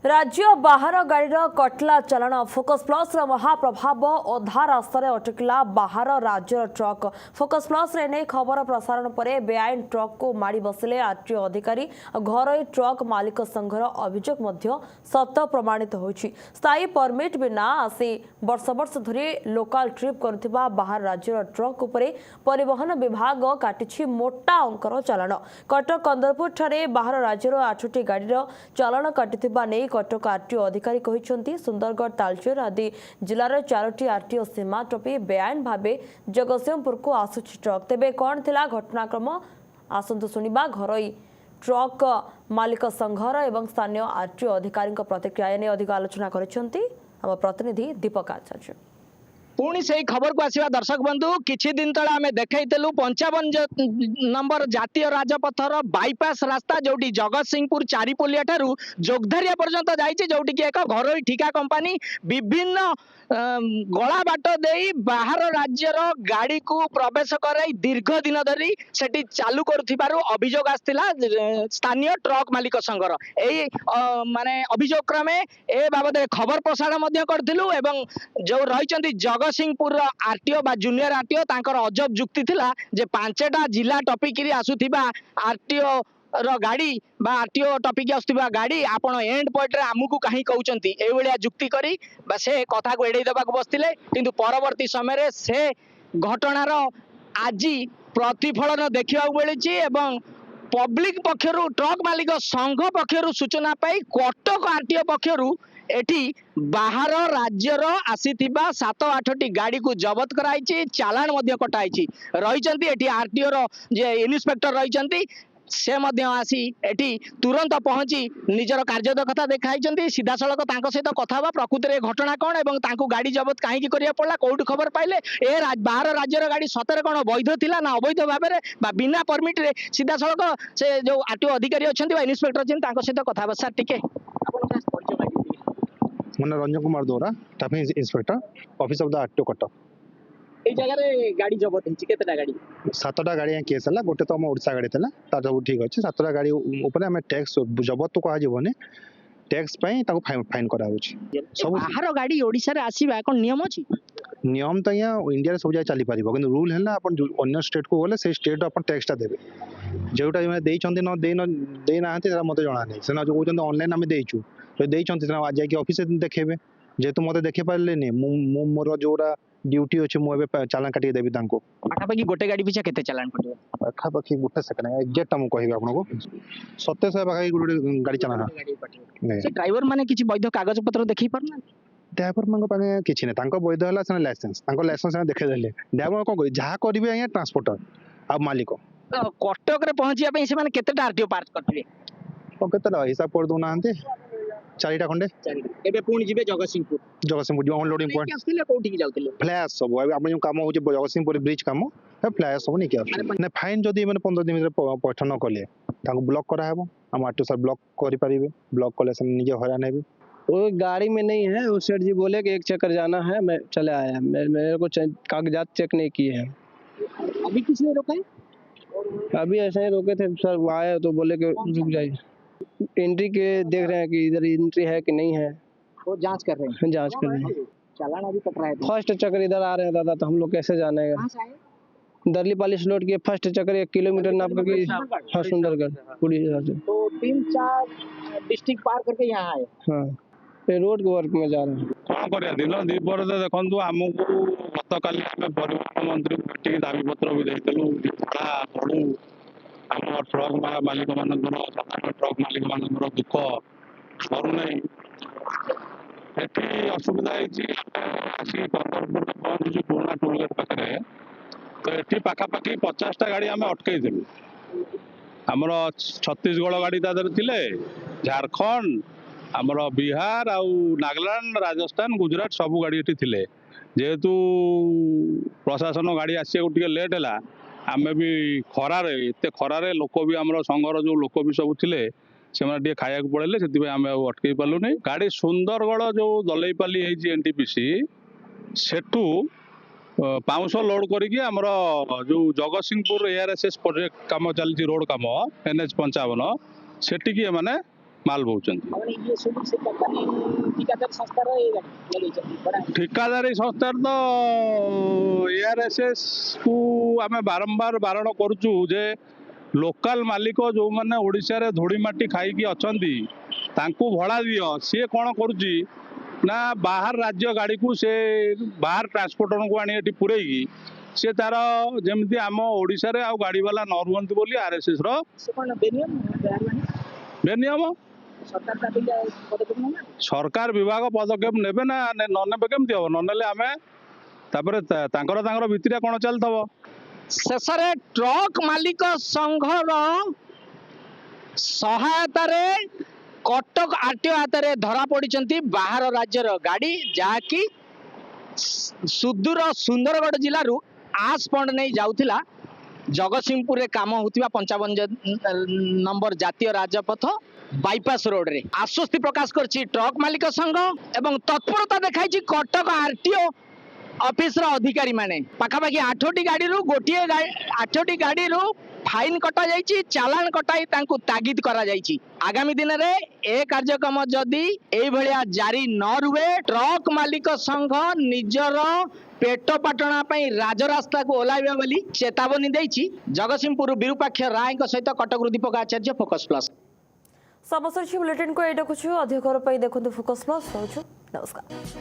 राज्य बाहर गाड़ी कटला चलन फोकस प्लस महाप्रभाव अधा रास्तार अटकिला बाहर राज्य ट्रक फोकस प्लस रे नहीं खबर प्रसारण पर बेआईन ट्रक को माड़ी बसिले आरटीओ अधिकारी घर ट्रक मालिक संघर अभियोग सत प्रमाणित होछि। स्थायी परमिट बिना आसी वर्ष वर्ष धरी लोकल ट्रिप करुथिबा बाहर राज्य ट्रक उपरे परिवहन विभाग काटिछि मोटा अंकर चलन। कटक कंदरपुर ठारे बाहर राज्यर 8टी गाड़ी चलन काटिथिबा नै कटक आरटीओ अधिकारी कहिसंती। सुंदरगढ़ तालचेर आदि जिलार 4टी आरटीओ सीमा टपी बेआईन भावे जगतसिंहपुर को आसुछि ट्रक। तेबे कौन थिला घटनाक्रम आसंतु सुनिबा घरोई ट्रक मालिक संघर एवं स्थानीय आरटीओ अधिकारी प्रतिक्रिया ने अधिक आलोचना करिसंती हम प्रतिनिधि दीपक आचार्य। पुणी से खबर को आसवा दर्शक बंधु किछि दिन तले आमे देखैतलु 55 नंबर जातीय राजपथर बाईपास रास्ता जोटी जगतसिंहपुर चारिपोलिया ठारू जोगधरिया पर्यंत जाइछि जोटी कि एक घरोई ठिका कंपनी विभिन्न गला बाट देई बाहर राज्यर गाड़ी को प्रवेश कराई दीर्घ दिन धरी सेठी चालू करुथिबारु अभियोग आस्थिला स्थानीय ट्रक मालिक संघर। एई माने अभियोग क्रमे ए बाबद खबर प्रसारण मध्य करथिलु एवं जो रहिचंती जगतसिंहपुर आरटीओ बा जूनियर आरटीओ तांकर अजब जुक्ति थिला जे 5टा जिला टपिक आसुथिबा आरटीओ गाड़ी बा आरटीओ टपिक आसुथिबा गाड़ी आपण एंड पॉइंट रे आमुकु काहे कहउचंती ए भलिया जुक्ति करी बा से कथा को एडै देबाक बसथिले किंतु परवर्ती समय रे से घटनार आजी प्रतिफलन देखिबा मिलिछि एवं पब्लिक पक्षरु ट्रक मालिक संघ पक्षरु सूचना पाई कटक आरटीओ पक्षरु एठी बाहर राज्यर आसीथिबा 7-8टी गाड़ी को जबत कराइछि चालान मध्य कटाइछि। रहिचंती एठी आरटीओ रो जे इन्स्पेक्टर रहिचंती से मध्य आसी एठी तुरंत पहुंची निजर कार्यदक्षता देखाइचंती सीधा सड़क तांको सहित कथा बा प्रकृति रे घटना कोन एवं तांको गाड़ी जबत काहे की करिया पड़ला कोउठ खबर पाइले ए बाहर राज्यर गाड़ी सतरे कोन वैध थिला ना अवैध भाबे रे बा बिना परमिट रे सीधा सड़क से जो आरटीओ अधिकारी अछंती बा इन्स्पेक्टर अछंती तांको सहित कथा बा सर टिके आपन का परिचय मागि मन Ranjan Kumar Dora traffic inspector office of the RTO Cuttack. ए जगह रे गाड़ी जबत हिची केतेटा गाड़ी 7टा गाड़ी केस हला गोटे तो हम ओडिसा गाड़ी थला ता सब ठीक अछि 7टा गाड़ी ऊपर हम टैक्स जबत तो कहा जीवने टैक्स पई ताको फाइन करा होछि। सब बाहर गाड़ी ओडिसा रे आसीबा कोन नियम अछि नियम त या इंडिया रे सब जाय चली परिबो किंतु रूल हैला अपन अन्य स्टेट को बोले से स्टेट अपन टैक्स ता देबे जेउटा हम देइ छंती न देइ ना हते मते जणा नै सेना जो कहउछन ऑनलाइन हम देइछु तो देइ छंती ना आज जाय ऑफिस देखेबे जेतु मते देखे पारले नै मोर जोरा ड्यूटी अछि मो एबे चालान काटी देबी तांको पाखापाखि गोटे गाड़ी पीछे केते चालान पड़िबो पाखापाखि गोटे सेकंड एग्जैक्ट हम कहबे आपनको 27 पाखापाखि गोटे गाड़ी चालान से ड्राइवर माने किछि वैध कागज पत्र देखि परना ड्राइवर मांगो पाने किछि नै तांको वैध हला से लाइसेंस तांको लाइसेंस देखे देले ड्राइवर को कहि जहा करबे आया ट्रांसपोर्टर आ मालिक कटक रे पहुंचिया पे से माने केतेटा आरटीओ पार्क करथिले ओ केतेटा हिसाब कर दो नांते 4टा खंडे एबे पुणी जिबे जगतसिंहपुर जो अनलोडिंग पॉइंट आस्थिले कोठी की जाउतिले फ्लैश सब आपण जो काम होचे जगतसिंहपुर ब्रिज काम है फ्लैश सब नहीं किया ने फाइन जदी माने 15 दिन रे पैठन न कले ताको ब्लॉक करा हेबो हम आरटीओ सर ब्लॉक करि परिबे ब्लॉक कले से निजे हरान हेबे वो गाड़ी में नहीं है उस सेठ जी बोले कि एक चक्कर जाना है मैं चले आया मेरे को कागजात चेक नहीं किए हैं। अभी किसने रोका है अभी ऐसे ही रोके थे सर वो आए तो बोले कि रुक जाइए एंट्री के देख रहे हैं कि इधर एंट्री है कि नहीं है वो जांच कर रहे हैं जांच कर रहे हैं चालान अभी कट रहा है फर्स्ट चक्कर इधर आ रहे हैं दादा तो हम लोग कैसे जानेगा कहां से आए दरली लोड के फर्स्ट चक्कर 1 किलोमीटर नाप करके हाँ सुंदरगढ़ पूरी तो 3-4 डिस्ट्रिक्ट पार करके यहाँ आए हाँ ये रोड के वर्क में जा रहे हैं कौन कर दिन दीपर देखु आमको गत काली परिवहन मंत्री को भेटिक दाबी पत्र भी देलु भड़ा पड़ू आम ट्रक मालिक मान ट्रक मालिक मान दुख सरुना असुविधा आसिक कंदरपुर पहुंचु पुराना टोलगेट पाखे तो ये पाखापाखि 50टा गाड़ी आम अटकईलु आमर छत्तीसगढ़ गाड़ी तादर थिले झारखंड आमर बिहार आउ नागालैंड राजस्थान गुजरात सब गाड़ी ये थिले जेहेतु प्रशासन गाड़ी आसिया टिके लेट है आमे भी खरारे एते खरारे लोक भी आमर संघर जो लोक भी सब थिले से खाया पड़े से आम अटकई पार्लु नहीं गाड़ी सुंदरगढ़ जो दलईपाली एनटीपीसी सेठू पाउंश लोड करके आमर जो जगतसिंहपुर एआरएसएस प्रोजेक्ट काम चलती रोड काम NH 55 सेटिकी माने ମାଲ ବୋହୁଛନ୍ତି। ଠିକାଦାରୀ ସଂସ୍ଥାର ତ ARSS କୁ ଆମେ ବାରମ୍ବାର ବାରଣ କରୁଛୁ ଯେ ଲୋକାଲ ମାଲିକ ଯୋଉମାନେ ଓଡ଼ିଶାରେ ଧୂଳି ମାଟି ଖାଇକି ଅଛନ୍ତି ତାଙ୍କୁ ଭଡ଼ା ଦିଅ। ସିଏ କ'ଣ କରୁଛି ନା ବାହାର ରାଜ୍ୟ ଗାଡ଼ିକୁ ସେ ବାହାର ଟ୍ରାନ୍ସପୋର୍ଟରଙ୍କୁ ଆଣି ଏଠି ପୁରେଇକି ସେ ତାର ଯେମିତି ଆମ ଓଡ଼ିଶାରେ ଆଉ ଗାଡ଼ିବାଲା ନ ରୁହନ୍ତି ବୋଲି RSS ର ବେନିୟମ। ସରକାର ବିଭାଗ ପଦକ୍ଷେପ ନେବେ ନା ନ ନେବେ କେମିତି ହବ? ନ ନେଲେ ଆମେ ତାପରେ ତାଙ୍କର ଭିତରେ କ'ଣ ଚାଲିଥିବ। ଶେଷରେ ଟ୍ରକ୍ ମାଲିକ ସଂଘର ସହାୟତାରେ କଟକ RTO ହାତରେ ଧରା ପଡ଼ିଛନ୍ତି ବାହାର ରାଜ୍ୟର ଗାଡ଼ି, ଯାହାକି ସୁଦୂର ସୁନ୍ଦରଗଡ଼ ଜିଲ୍ଲାରୁ ଆସ୍ପଣ୍ଡ ନେଇ ଯାଉଥିଲା ଜଗତସିଂହପୁରରେ କାମ ହେଉଥିବା 55 ନମ୍ବର ଜାତୀୟ ରାଜପଥ ବାଇପାସ ରୋଡରେ। ଆଶ୍ୱସ୍ତି ପ୍ରକାଶ କରିଛି ଟ୍ରକ୍ ମାଲିକ ସଂଘ ଏବଂ ତତ୍ପରତା ଦେଖାଇଛି କଟକ RTO ଅଫିସର ଅଧିକାରୀ ମାନେ। ପାଖାପାଖି 8ଟି ଗାଡ଼ିରୁ ଫାଇନ୍ କଟାଯାଇଛି, ଚାଲାଣ କଟାଇ ତାଙ୍କୁ ତାଗିଦ କରାଯାଇଛି। ଆଗାମୀ ଦିନରେ ଏ କାର୍ଯ୍ୟକ୍ରମ ଯଦି ଏଇଭଳିଆ ଜାରି ନ ରୁହେ ଟ୍ରକ୍ ମାଲିକ ସଂଘ ନିଜର ପେଟ ପାଟଣା ପାଇଁ ରାଜରାସ୍ତାକୁ ଓହ୍ଲାଇବେ ବୋଲି ଚେତାବନୀ ଦେଇଛି। ଜଗତସିଂହପୁର ବିରୁପାକ୍ଷ ରାୟଙ୍କ ସହିତ କଟକରୁ ଦୀପକ ଆଚାର୍ଯ୍ୟ, ଫୋକସ୍ ପ୍ଲସ୍। ସମସ୍ତ ବୁଲେଟିन को ये रखुछु। अधिक खबर देखते फोकस प्लस। नमस्कार।